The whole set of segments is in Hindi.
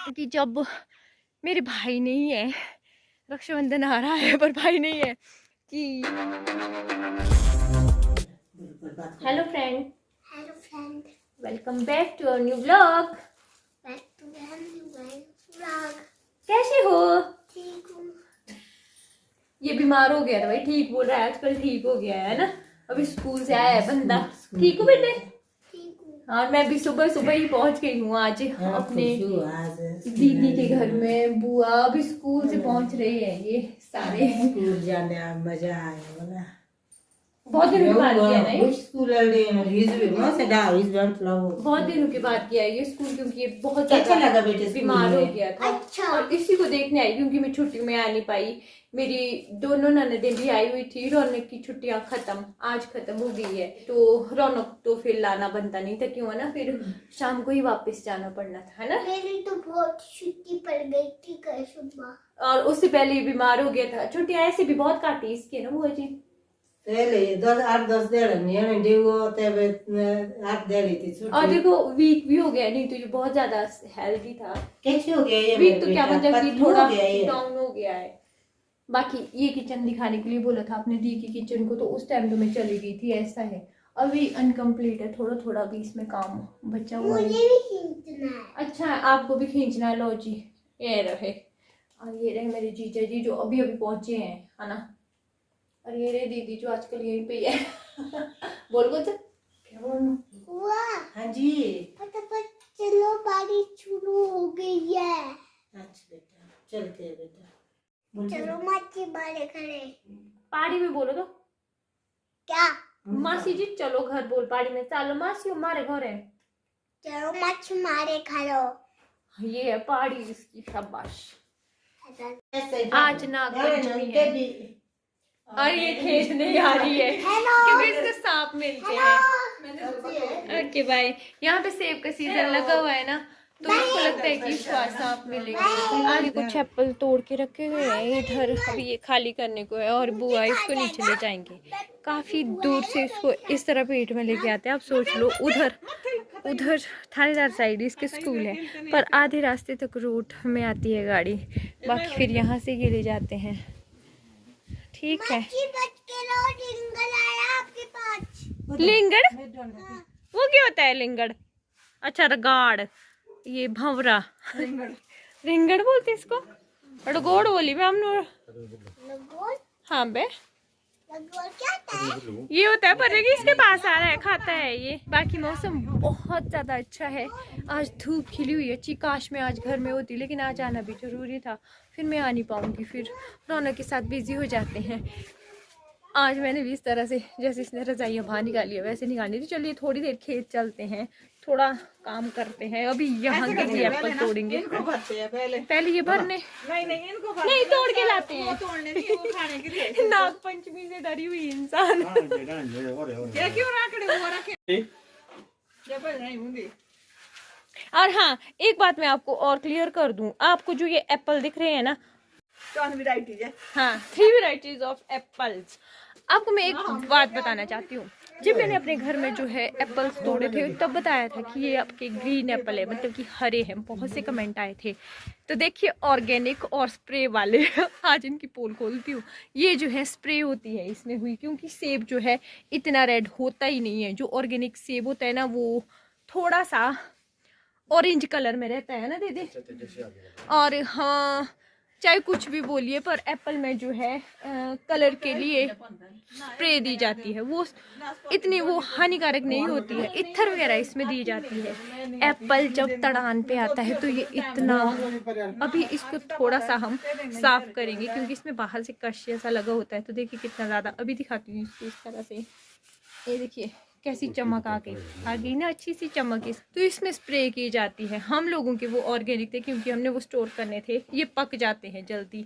कि जब मेरे भाई नहीं है, रक्षाबंधन आ रहा है पर भाई नहीं है कि hello friend, welcome back to our new blog. कैसे हो? ठीक हूँ। ये बीमार हो गया था भाई, ठीक बोल रहा है, आजकल ठीक हो गया है ना। अभी स्कूल से आया है बंदा। ठीक हो बेटे? ठीक हूँ। हाँ, मैं भी सुबह सुबह ही पहुंच गई हूँ आज अपने दीदी के घर में। बुआ अभी स्कूल से पहुंच रही है। ये सारे स्कूल जाने मजा आया वाला बहुत दिनों के बाद किया ना ये। बहुत दिनों के बाद किया है ये स्कूल, क्योंकि ये बहुत कैसा लगा ज्यादा बेटे बीमार हो गया था। अच्छा। और इसी को देखने आई क्योंकि मैं छुट्टी में आ नहीं पाई। मेरी दोनों ननदें भी आई हुई थी। रौनक की छुट्टियां खत्म, आज खत्म हो गई है, तो रौनक तो फिर लाना बनता नहीं था, क्यों है ना, फिर शाम को ही वापस जाना पड़ना था, है ना। मेरी तो बहुत छुट्टी पड़ गई थी कल सुबह। और उससे पहले ही बीमार हो गया था। छुट्टियां ऐसे भी बहुत काटी इसकी ना बुआ जी। और देखो वीक भी हो गया, नहीं तो ये बहुत ज्यादा हेल्दी था। कैसे हो गया ये वीक तो क्या मतलब कि थोड़ा ये डाउन हो गया है। बाकी ये किचन दिखाने के लिए बोला था आपने दी की किचन को, तो उस टाइम तो मैं चली गई थी। ऐसा है, अभी अनकम्प्लीट है, थोड़ा थोड़ा भी इसमें काम बचा हुआ है। मुझे भी खींचना है। अच्छा, आपको भी खींचना है, लो जी ये रहे। और ये रहे मेरे जीजा जी जो अभी अभी पहुंचे हैं, है ना। और ये रहे दीदी जो आजकल यहीं पे है। बोल बोल क्या बोलूं। वाह। हाँ जी। फटाफट चलो, बारिश शुरू हो गई है। अच्छा बेटा, चलते हैं बेटा। चलो मच्छी मारे खड़े। पहाड़ी में बोलो तो क्या? मासी जी चलो घर बोल पहाड़ी में। चलो मासी हमारे घर है। चलो मच्छी मारे खड़ो। ये है पहाड़ी इसकी, शाबाश। आज नागपंचमी है और ये खेत नहीं आ रही है क्योंकि इसको सांप मिलते हैं। Okay bye. यहाँ पे सेब का सीजन लगा हुआ है ना, तो इसको लगता है कि इसको आज सांप मिलेगा। आज कुछ एप्पल तोड़ के रखे हुए हैं इधर, अभी ये खाली करने को है और बुआ इसको नीचे ले जाएंगे। काफी दूर से इसको इस तरह पेट में लेके आते हैं। आप सोच लो, उधर उधर थानेदार साइड इसके स्कूल है, पर आधे रास्ते तक रोड में आती है गाड़ी, बाकी फिर यहाँ से ये ले जाते हैं। ठीक है। लिंगड़ वो क्या होता है? लिंगड़, अच्छा रगाड़, ये भंवरा रिंगड़ बोलते इसको। रगोड़ बोली बे हमने। हाँ बे ये होता है, पर इसके पास आ रहा है, खाता है ये। बाकी मौसम बहुत ज्यादा अच्छा है। आज धूप खिली हुई है। अच्छी काश मैं आज घर में होती, लेकिन आज आना भी जरूरी था, फिर मैं आ नहीं पाऊंगी, फिर रौनक के साथ बिजी हो जाते हैं। आज मैंने भी इस तरह से, जैसे इसने रजाइयाँ बाहर निकाली है वैसे निकालनी थी। चलिए थोड़ी देर खेत चलते हैं, थोड़ा काम करते हैं। अभी यहाँ के भी एप्पल तोड़ेंगे। पहले ये भरने नहीं तोड़ के लाते हैं। नागपंचमी से डरी हुई इंसान। और हाँ, एक बात मैं आपको और क्लियर कर दूं, आपको जो ये एप्पल दिख रहे हैं ना, हाँ 3 वेराइटीज ऑफ एप्पल्स। आपको मैं एक बात बताना चाहती हूँ। जब मैंने अपने घर में जो है एप्पल्स तोड़े थे, तब बताया था कि ये आपके ग्रीन एप्पल है, मतलब कि हरे हैं। बहुत से कमेंट आए थे। तो देखिए ऑर्गेनिक और स्प्रे वाले आज इनकी पोल खोलती हूँ। ये जो है स्प्रे होती है इसमें हुई, क्योंकि सेब जो है इतना रेड होता ही नहीं है। जो ऑर्गेनिक सेब होता है ना, वो थोड़ा सा ऑरेंज कलर में रहता है ना दीदी। और हाँ, चाहे कुछ भी बोलिए, पर एप्पल में जो है कलर के लिए स्प्रे दी जाती है, वो इतनी वो हानिकारक नहीं होती है। इत्थर वगैरह इसमें दी जाती है। एप्पल जब तड़ान पे आता है तो ये इतना, अभी इसको थोड़ा सा हम साफ करेंगे क्योंकि इसमें बाहर से कश जैसा लगा होता है। तो देखिए कितना ज़्यादा, अभी दिखाती हूँ इसको इस तरह से। ये देखिए कैसी चमक आ गई ना, अच्छी सी चमक। तो इसमें स्प्रे की जाती है। हम लोगों के वो ऑर्गेनिक थे, क्योंकि हमने वो स्टोर करने थे, ये पक जाते हैं जल्दी,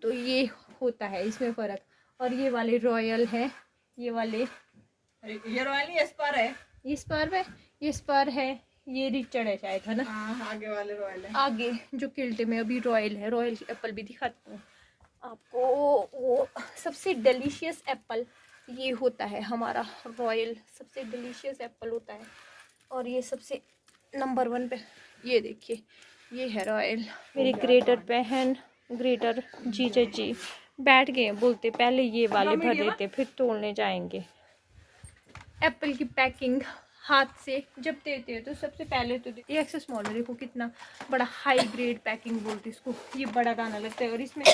तो ये होता है इसमें फ़र्क। और ये वाले रॉयल है, ये वाले, ये रॉयल नहीं, स्पर है, ये स्पर है, ये स्पर है, ये रिचर्ड है शायद, है ना। आगे वाले रॉयल है, आगे जो किल्टे में अभी रॉयल है। रॉयल एप्पल भी दिखाती हूँ आपको। वो सबसे डिलीशियस एप्पल ये होता है हमारा रॉयल, सबसे डिलीशियस एप्पल होता है। और ये सबसे नंबर 1 पे ये देखिए, ये है रॉयल। मेरी ग्रेटर बहन, ग्रेटर जीजा जी बैठ गए, बोलते पहले ये वाले भर देते फिर तोड़ने जाएंगे। एप्पल की पैकिंग हाथ से जब देते हैं तो सबसे पहले तो ये एक्सेस स्मॉल में देखो कितना बड़ा हाई ग्रेड पैकिंग बोलते इसको। ये बड़ा दाना लगता है और इसमें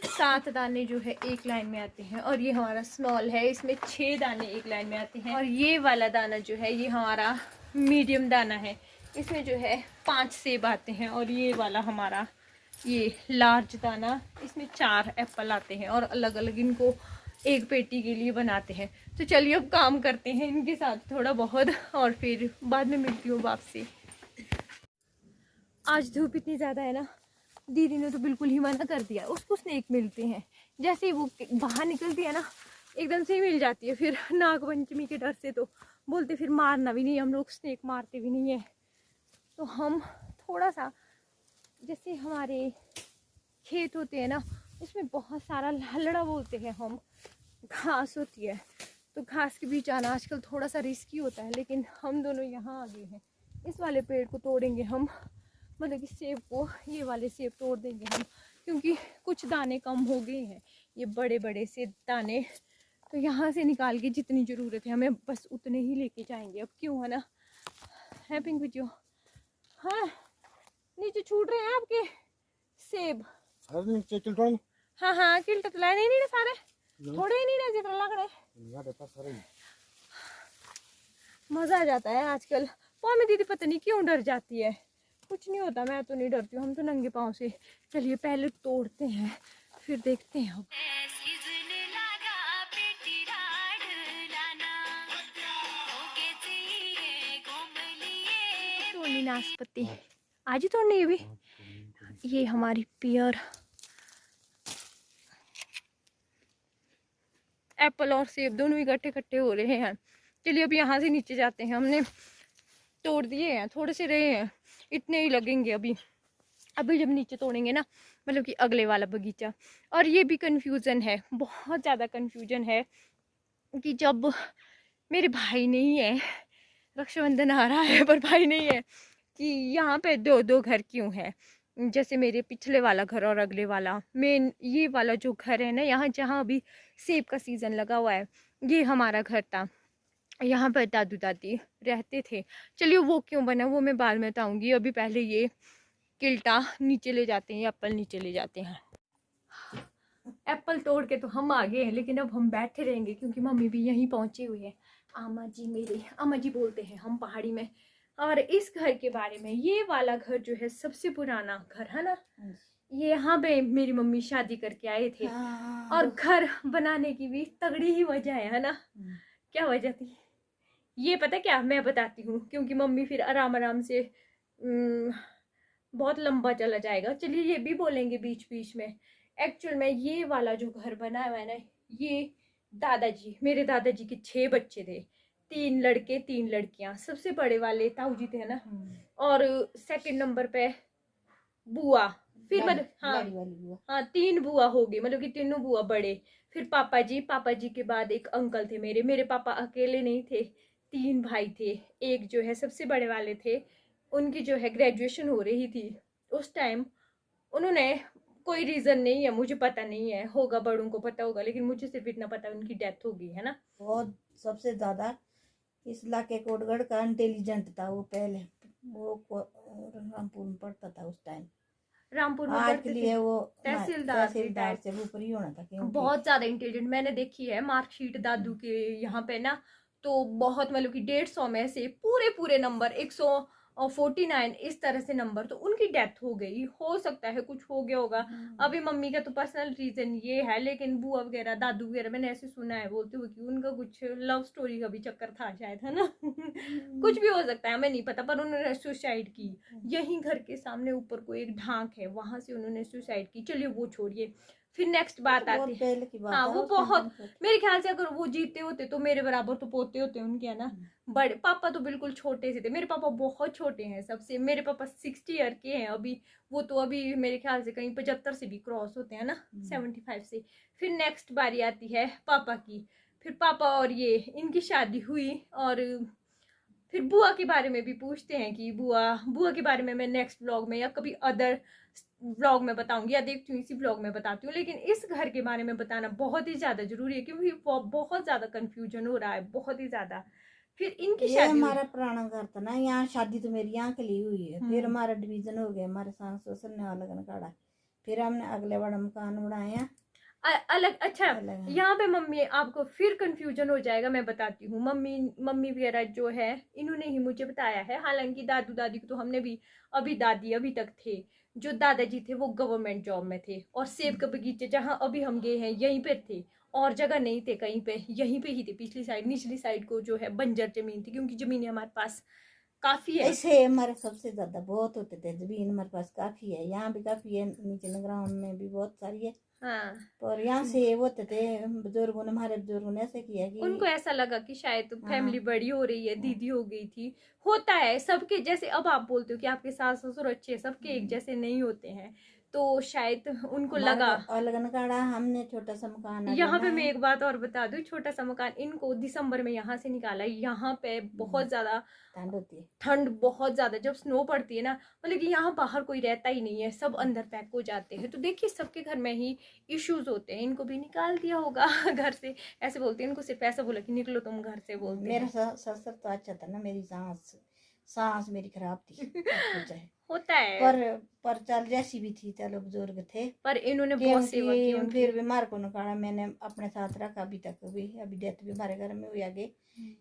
7 दाने जो है एक लाइन में आते हैं। और ये हमारा स्मॉल है, इसमें 6 दाने एक लाइन में आते हैं। और ये वाला दाना जो है ये हमारा मीडियम दाना है, इसमें जो है 5 सेब आते हैं। और ये वाला हमारा ये लार्ज दाना, इसमें 4 एप्पल आते हैं और अलग अलग इनको एक पेटी के लिए बनाते हैं। तो चलिए अब काम करते हैं इनके साथ थोड़ा बहुत और फिर बाद में मिलती हूँ वापसी। आज धूप इतनी ज़्यादा है ना, दीदी ने तो बिल्कुल ही मना कर दिया। उसको स्नेक मिलते हैं, जैसे ही वो बाहर निकलती है ना एकदम से ही मिल जाती है। फिर नागपंचमी के डर से तो बोलते फिर मारना भी नहीं, हम लोग स्नेक मारते भी नहीं है। तो हम थोड़ा सा, जैसे हमारे खेत होते हैं ना उसमें बहुत सारा हलड़ा बोलते हैं हम, घास होती है, तो घास के बीच आना आजकल थोड़ा सा रिस्की होता है। लेकिन हम दोनों यहाँ आ गए हैं, इस वाले पेड़ को तोड़ेंगे हम, मतलब कि सेब को, ये वाले सेब तोड़ देंगे हम, क्योंकि कुछ दाने कम हो गए हैं, ये बड़े बड़े से दाने। तो यहाँ से निकाल के जितनी ज़रूरत है हमें बस उतने ही लेके जाएंगे अब, क्यों है ना। है पिंक विजो, हाँ नीचे छूट रहे हैं आपके सेब। हाँ हाँ किल्ट तो लाए नहीं सारे, थोड़े ही नहीं रहे जितना लग रहे। मजा आ जाता है आजकल। पाँव में दीदी पता नहीं क्यों डर जाती है, कुछ नहीं होता, मैं तो नहीं डरती हूँ, हम तो नंगे पाँव से। चलिए पहले तोड़ते हैं फिर देखते हैं। तोड़नी नाशपाती आज ही तोड़नी है भी। ये हमारी पियर एप्पल और सेब दोनों इकट्ठे इकट्ठे हो रहे हैं। चलिए अब यहाँ से नीचे जाते हैं, हमने तोड़ दिए हैं, थोड़े से रहे हैं, इतने ही लगेंगे अभी। अभी जब नीचे तोड़ेंगे ना, मतलब कि अगले वाला बगीचा। और ये भी कन्फ्यूज़न है, बहुत ज़्यादा कन्फ्यूजन है कि जब मेरे भाई नहीं है, रक्षाबंधन आ रहा है पर भाई नहीं है, कि यहाँ पे 2-2 घर क्यों है। जैसे मेरे पिछले वाला घर और अगले वाला, मेन ये वाला जो घर है ना यहाँ जहाँ अभी सेब का सीज़न लगा हुआ है, ये हमारा घर था, यहाँ पर दादू दादी रहते थे। चलिए वो क्यों बना वो मैं बाद में बताऊँगी, अभी पहले ये किल्टा नीचे ले जाते हैं, एप्पल नीचे ले जाते हैं। एप्पल तोड़ के तो हम आ गए हैं, लेकिन अब हम बैठे रहेंगे क्योंकि मम्मी भी यहीं पहुँचे हुए हैं। आमा जी, मेरे आमा जी बोलते हैं हम पहाड़ी में। और इस घर के बारे में, ये वाला घर जो है सबसे पुराना घर है ना, ये यहाँ पे मेरी मम्मी शादी करके आए थे। और घर बनाने की भी तगड़ी ही वजह है ना। क्या वजह थी ये पता क्या, मैं बताती हूँ, क्योंकि मम्मी फिर आराम आराम से बहुत लंबा चला जाएगा। चलिए ये भी बोलेंगे बीच बीच में। एक्चुअल में ये वाला जो घर बना हुआ है ना, ये दादाजी, मेरे दादाजी के 6 बच्चे थे, 3 लड़के 3 लड़कियां। सबसे बड़े वाले ताऊ जी थे ना, और सेकंड नंबर पे बुआ, फिर मतलब हाँ 3 बुआ हो गई, मतलब कि तीनों बुआ बड़े। फिर पापा जी के बाद एक अंकल थे मेरे पापा अकेले नहीं थे, 3 भाई थे। एक जो है सबसे बड़े वाले थे, उनकी जो है ग्रेजुएशन हो रही थी उस टाइम, उन्होंने कोई रीजन नहीं है, मुझे पता नहीं है, होगा बड़ों को पता होगा, लेकिन मुझे सिर्फ इतना पता है उनकी डेथ हो गई है ना। बहुत सबसे ज्यादा इस इलाके कोटगढ़ का इंटेलिजेंट था वो, पहले वो रामपुर में पढ़ता था उस टाइम, रामपुर में आज के लिए वो तहसीलदार से ऊपर ही होना था, बहुत ज्यादा इंटेलिजेंट। मैंने देखी है मार्कशीट दादू के यहाँ पे ना, तो बहुत मतलब कि 150 में से पूरे नंबर 149 इस तरह से नंबर, तो उनकी डेथ हो गई। हो सकता है कुछ हो गया होगा। अभी मम्मी का तो पर्सनल रीजन ये है, लेकिन बुआ वगैरह दादू वगैरह मैंने ऐसे सुना है बोलते हुए कि उनका कुछ लव स्टोरी का भी चक्कर था शायद, है ना। कुछ भी हो सकता है, हमें नहीं पता, पर उन्होंने सुसाइड की। यही घर के सामने ऊपर को एक ढांक है, वहां से उन्होंने सुसाइड की। चलिए वो छोड़िए, फिर नेक्स्ट बात आती है। हाँ वो बहुत, मेरे ख्याल से अगर वो जीते होते तो मेरे बराबर तो पोते होते उनके, है ना। बड़े पापा तो बिल्कुल छोटे से थे, मेरे पापा बहुत छोटे हैं सबसे। मेरे पापा 60 ईयर के हैं अभी, वो तो अभी मेरे ख्याल से कहीं 75 से भी क्रॉस होते हैं ना, 75 से। फिर नेक्स्ट बारी आती है पापा की। फिर पापा और ये इनकी शादी हुई, और फिर बुआ के बारे में भी पूछते हैं कि बुआ के बारे में मैं नेक्स्ट व्लॉग में या कभी अदर व्लॉग में बताऊंगी, या देखती हूँ इसी व्लॉग में बताती हूँ। लेकिन इस घर के बारे में बताना बहुत ही ज्यादा जरूरी है क्योंकि बहुत ज्यादा कंफ्यूजन हो रहा है, बहुत ही ज्यादा। फिर इनकी ये शादी हमारा पुराना घर था ना, यहाँ शादी तो मेरी यहाँ के लिए हुई है। फिर हमारा डिवीजन हो गया, हमारे सास ससुर ने अलग काढ़ा, फिर हमने अगले बड़ा मकान बनाया अलग। अच्छा, अलग। यहाँ पे मम्मी आपको फिर कंफ्यूजन हो जाएगा, मैं बताती हूँ। मम्मी वगैरह जो है इन्होंने ही मुझे बताया है, हालांकि दादू दादी को तो हमने भी, अभी दादी अभी तक थे, जो दादाजी थे वो गवर्नमेंट जॉब में थे, और सेब के बगीचे जहाँ अभी हम गए हैं यहीं पे थे, और जगह नहीं थे कहीं पे, यहीं पे ही थे। पिछली साइड, निचली साइड को जो है बंजर जमीन थी, क्योंकि जमीन हमारे पास काफी है। ऐसे हमारे सबसे ज्यादा बहुत होते थे, जमीन हमारे पास काफी है, यहाँ भी काफी है, नीचे ग्राउंड में भी बहुत सारी है। हाँ, और यहाँ से होते थे बुजुर्गों ने, हमारे बुजुर्गों ने ऐसे किया कि उनको ऐसा लगा कि शायद फैमिली हाँ, बड़ी हो रही है, दीदी हो गई थी। होता है सबके, जैसे अब आप बोलते हो कि आपके सास ससुर अच्छे हैं, सबके एक जैसे नहीं होते हैं, तो शायद उनको लगा। अलग नकाड़ा, हमने छोटा सा मकान यहाँ पे मैं एक बात और बता दूं, छोटा सा मकान इनको दिसंबर में यहाँ से निकाला। यहाँ पे बहुत ज्यादा ठंड होती है, ठंड बहुत ज्यादा, जब स्नो पड़ती है ना, मतलब कि यहाँ बाहर कोई रहता ही नहीं है, सब अंदर पैक हो जाते हैं। तो देखिए सबके घर में ही इश्यूज होते हैं, इनको भी निकाल दिया होगा घर से। ऐसे बोलते हैं, इनको सिर्फ ऐसा बोला कि निकलो तुम घर से, बोलते मेरा हैं। ससुर तो अच्छा था ना, मेरी सांस मेरी खराब थी कुछ है। होता है, पर चल जैसी भी थी, चलो बुजुर्ग थे, पर इन्होंने बहुत सेवा की क्योंकि उनकी। फिर भी मार को निकाला मैंने अपने साथ रखा अभी तक भी, अभी डेथ भी हमारे घर में हुई आगे।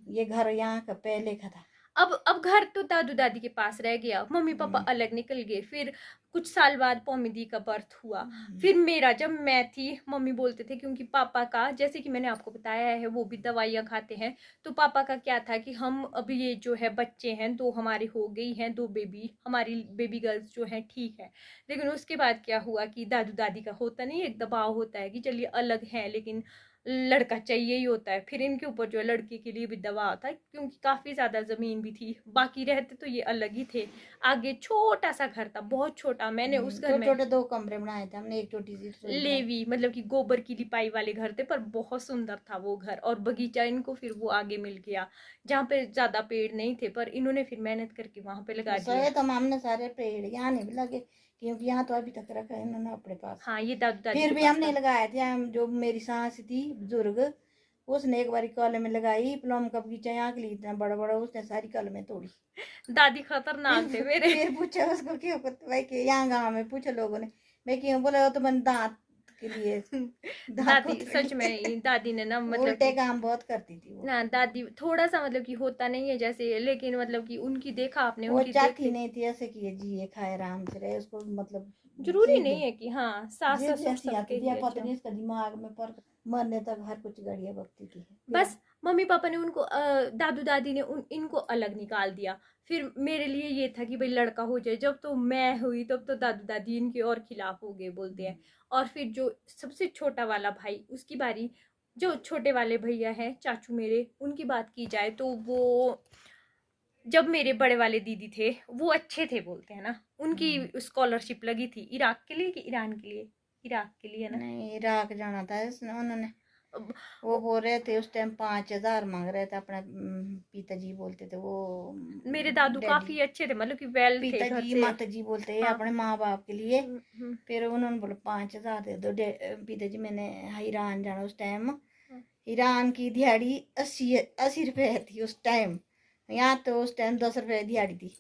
ये घर यहाँ का पहले का था। अब घर तो दादू दादी के पास रह गया, मम्मी पापा अलग निकल गए। फिर कुछ साल बाद पौमी दी का बर्थ हुआ। फिर मेरा, जब मैं थी, मम्मी बोलते थे, क्योंकि पापा का, जैसे कि मैंने आपको बताया है, वो भी दवाइयाँ खाते हैं, तो पापा का क्या था कि हम अभी ये जो है बच्चे हैं, 2 हमारे हो गई हैं, 2 बेबी, हमारी बेबी गर्ल्स जो है ठीक है। लेकिन उसके बाद क्या हुआ कि दादू दादी का होता नहीं, एक दबाव होता है कि चलिए अलग है, लेकिन लड़का चाहिए ही होता है। फिर इनके ऊपर जो है लड़के के लिए भी दबाव था, क्योंकि काफी ज्यादा जमीन भी थी, बाकी रहते तो ये अलग ही थे। आगे छोटा सा घर था, बहुत छोटा। मैंने उस घर में छोटे 2 कमरे बनाए थे हमने, एक छोटी सी रसोई बनाई। लेवी, मतलब कि गोबर की लिपाई वाले घर थे, पर बहुत सुंदर था वो घर। और बगीचा इनको फिर वो आगे मिल गया, जहाँ पे ज्यादा पेड़ नहीं थे, पर इन्होंने फिर मेहनत करके वहां पे लगा दिया। तो हमने सारे पेड़ यहाँ नहीं भी लगे, क्योंकि यहाँ तो अभी तक रखा है इन्होंने अपने पास। हाँ, ये दादू दादी फिर के भी पास हमने था। लगाए थे, हम जो मेरी सास थी बुजुर्ग, उसने एक बारी कॉलेज में लगाई प्लम का बगीचा, यहाँ के लिए इतना बड़ा बड़ा, उसने सारी कलमें तोड़ी। दादी खतरनाक थे मेरे। फिर पूछा उसको क्यों, भाई कि यहाँ गाँव में पूछा लोगों ने, मैं क्यों बोला, वो तो मैंने दांत के लिए दादी सच में, दादी ने ना, मतलब उल्टे काम बहुत करती थी वो। ना, दादी थोड़ा सा, मतलब कि होता नहीं है जैसे, लेकिन मतलब कि उनकी देखा आपने, वो उनकी चाहती नहीं थी ऐसे कि जिए खाए आराम से रहे, उसको मतलब जरूरी नहीं है कि हाँ सास ससुर जैसी सबके आती थी, लिए पता अच्छा। नहीं इसका दिमाग में पर मरने तक हर कुछ गाड़ियाँ बकती थी। बस मम्मी पापा ने उनको, दादू दादी ने इनको अलग निकाल दिया। फिर मेरे लिए ये था कि भाई लड़का हो जाए। जब तो मैं हुई तब तो दादू दादी इनके और खिलाफ हो गए, बोलते हैं। और फिर जो सबसे छोटा वाला भाई, उसकी बारी, जो छोटे वाले भैया हैं चाचू मेरे, उनकी बात की जाए तो वो, जब मेरे बड़े वाले दीदी थे वो अच्छे थे, बोलते हैं ना। उनकी स्कॉलरशिप लगी थी इराक के लिए कि ईरान के लिए, इराक के लिए ना, नहीं इराक जाना था उन्होंने। अब वो बोल रहे थे उस टाइम 5,000 मांग रहे थे, अपने पिताजी बोलते थे वो, मेरे दादू काफी अच्छे थे, मतलब कि वेल थे घर पिताजी से। माता जी बोलते हैं हाँ। अपने माँ बाप के लिए। हम्म। फिर उन्होंने बोला 5,000 दे दो पिताजी, मैंने ईरान जाना उस टाइम। ईरान की दिहाड़ी 80 रुपए थी उस टाइम, यहाँ तो उस टाइम 10 रुपए दिहाड़ी थी,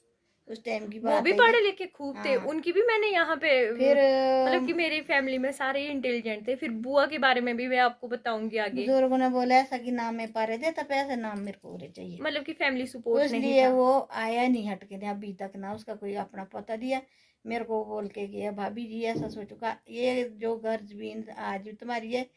उस टाइम की वो बात भी है पढ़े ये। लिखे खूब थे, हाँ। उनकी भी मैंने यहाँ पे, फिर मतलब कि मेरी फैमिली में सारे इंटेलिजेंट थे। फिर बुआ के बारे में भी मैं आपको बताऊंगी आगे, बुजुर्गों ने बोला ऐसा कि नाम में पारे दे, तब ऐसे नाम मेरे को पूरे चाहिए, मतलब कि फैमिली तो सपोर्ट नहीं इसलिए था। वो आया नहीं हटके ने अभी तक ना, उसका कोई अपना पता दिया मेरे को, बोल के गया भाभी जी ऐसा सोचो का, ये जो घर जमीन आज भी तुम्हारी है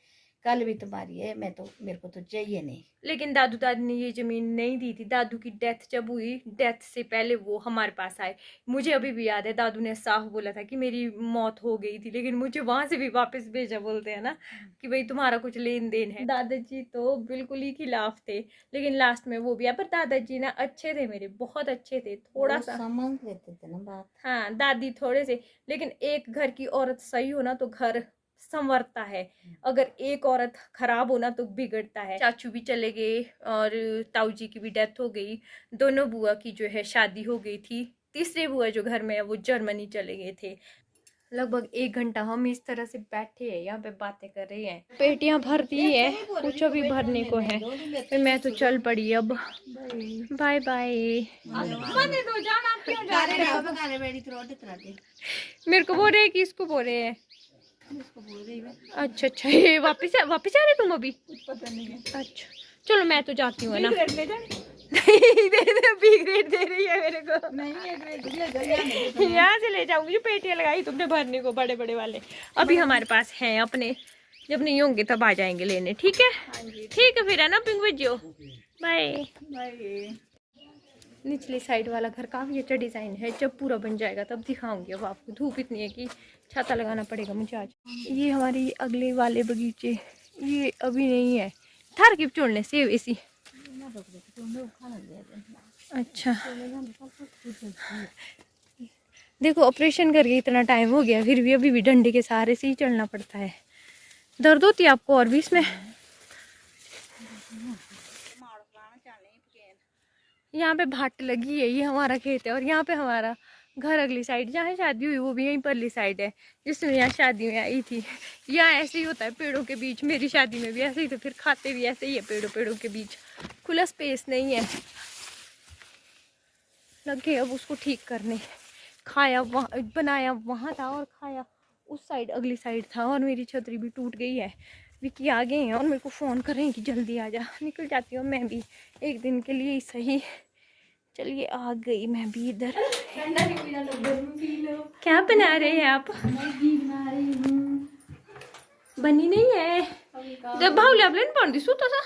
कल भी तुम्हारी है, मैं तो मेरे को तो चाहिए नहीं। लेकिन दादू दादी ने ये जमीन नहीं दी थी। दादू की डेथ जब हुई, डेथ से पहले वो हमारे पास आए। मुझे अभी भी याद है, दादू ने साफ बोला था कि मेरी मौत हो गई थी, लेकिन मुझे वहां से भी वापस भेजा, बोलते हैं ना कि भाई तुम्हारा कुछ लेन देन है। दादाजी तो बिल्कुल ही खिलाफ थे, लेकिन लास्ट में वो भी आया। पर दादाजी ना अच्छे थे मेरे, बहुत अच्छे थे। थोड़ा सा समझ लेते थे ना बात। हाँ, दादी थोड़े से, लेकिन एक घर की औरत सही हो ना तो घर संवरता है। अगर एक औरत खराब होना तो बिगड़ता है। चाचू भी चले गए और ताऊ जी की भी डेथ हो गई। दोनों बुआ की जो है शादी हो गई थी। तीसरे बुआ जो घर में है वो जर्मनी चले गए थे। लगभग 1 घंटा हम इस तरह से बैठे हैं, यहाँ पे बातें कर रहे हैं। पेटियां भर दी है, कुछ अभी भरने को है। फिर मैं तो चल पड़ी अब। Bye bye. मेरे को बोल रहे हैं कि इसको बोल रहे हैं। अच्छा अच्छा, ये वापस आ रहे तुम अभी? अच्छा चलो मैं तो जाती हूँ ना। बी ग्रेड दे रही है मेरे को। यहाँ से ले जाऊंगी। जो पेटियां लगाई तुमने भरने को बड़े बड़े वाले, अभी हमारे पास हैं अपने, जब नहीं होंगे तब आ जाएंगे लेने। ठीक है ठीक है फिर है ना पिंक भेजियो। Bye bye. निचली साइड वाला घर काफ़ी अच्छा डिज़ाइन है। जब पूरा बन जाएगा तब दिखाऊंगी। अब आपको धूप इतनी है कि छाता लगाना पड़ेगा मुझे आज। ये हमारी अगले वाले बगीचे, ये अभी नहीं है। थार की छोड़ने से वैसी। अच्छा देखो, ऑपरेशन करके इतना टाइम हो गया फिर भी अभी भी डंडे के सहारे से ही चलना पड़ता है। दर्द होती है आपको और भी इसमें? यहाँ पे भाट लगी है। ये हमारा खेत है और यहाँ पे हमारा घर अगली साइड, जहाँ शादी हुई वो भी यहीं परली साइड है जिसमें यहाँ शादी में आई थी। यहाँ ऐसे ही होता है पेड़ों के बीच। मेरी शादी में भी ऐसे ही, तो फिर खाते भी ऐसे ही है पेड़ों के बीच। खुला स्पेस नहीं है। लगे अब उसको ठीक करने। खाया वहाँ, बनाया वहाँ था और खाया उस साइड अगली साइड था। और मेरी छतरी भी टूट गई है। विक्की आ गए हैं और मेरे को फ़ोन कर रहे हैं कि जल्दी आ जा। निकल जाती हूँ मैं भी एक दिन के लिए ही सही। चलिए आ गई मैं भी इधर। क्या बना रहे हैं आप? बनी नहीं है। जब भावले आप लेन पड़ दी सो तो सा।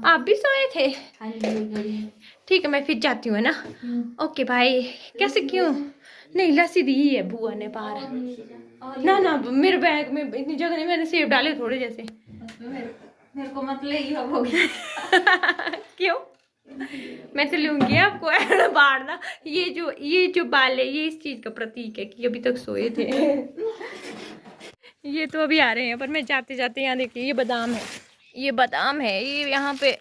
आप भी सोए थे? ठीक है मैं फिर जाती हूँ ना। Okay bye. कैसे क्यों? नहीं लस्सी दी है बुआ ने बाहर। ना ना मेरे बैग में इतनी जगह नहीं, मैंने सेब डाले थोड़े जैसे। मेरे को मत ले क्यों? मैं तो लूंगी आपको बाहर ना। ये जो बाल है ये इस चीज का प्रतीक है कि अभी तक सोए थे। ये तो अभी आ रहे हैं, पर मैं जाते जाते यहाँ देखिए ये बादाम है। ये यहाँ पे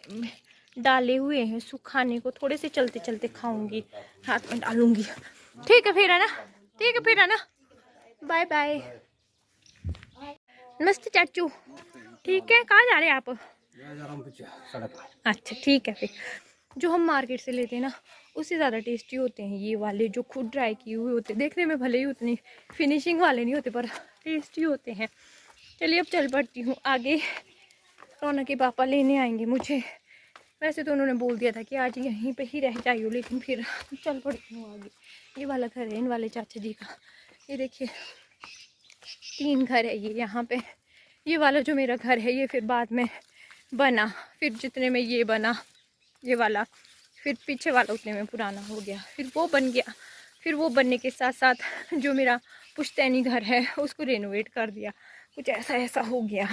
डाले हुए हैं सुखाने को। थोड़े से चलते चलते खाऊंगी, हाथ में डालूंगी। ठीक है फिर है ना। Bye bye. नमस्ते चाचू। ठीक है कहाँ जा रहे हैं आप? अच्छा ठीक है। फिर जो हम मार्केट से लेते हैं ना उससे ज़्यादा टेस्टी होते हैं ये वाले, जो खुद ड्राई किए हुए होते हैं। देखने में भले ही उतनी फिनिशिंग वाले नहीं होते पर टेस्टी होते हैं। चलिए अब चल पड़ती हूँ आगे। रौनक के पापा लेने आएंगे मुझे। वैसे तो उन्होंने बोल दिया था कि आज यहीं पे ही रह जाइयो, लेकिन फिर चल पड़ती हूँ आगे। ये वाला घर है इन वाले चाचा जी का। ये देखिए 3 घर है ये यहाँ पे। ये वाला जो मेरा घर है ये फिर बाद में बना। फिर जितने में ये बना ये वाला, फिर पीछे वाला उतने में पुराना हो गया। फिर वो बन गया। फिर वो बनने के साथ साथ जो मेरा पुश्तैनी घर है उसको रेनोवेट कर दिया। कुछ ऐसा हो गया।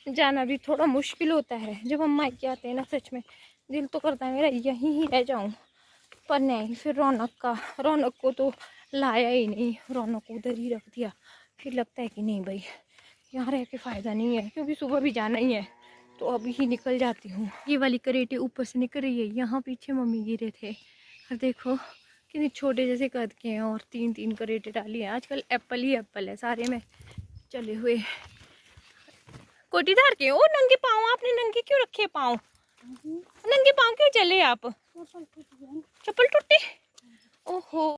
जाना भी थोड़ा मुश्किल होता है जब हम मायके आते हैं ना। सच में दिल तो करता है मेरा यहीं ही रह जाऊं, पर नहीं। फिर रौनक को तो लाया ही नहीं। रौनक को उधर ही रख दिया। फिर लगता है कि नहीं भाई यहाँ रह के फ़ायदा नहीं है, क्योंकि सुबह भी जाना ही है तो अभी ही निकल जाती हूँ। ये वाली करेटे ऊपर से निकल रही है। यहाँ पीछे मम्मी गिरे थे और देखो कितने छोटे जैसे कद के हैं। और 3 करेटे डाली है। आजकल एप्पल ही एप्पल है सारे में चले हुए। कोटीधार के ओ नंगे पाँव। आपने नंगे क्यों रखे पाँव? नंगे पाँव क्यों चले आप? चप्पल टूटे।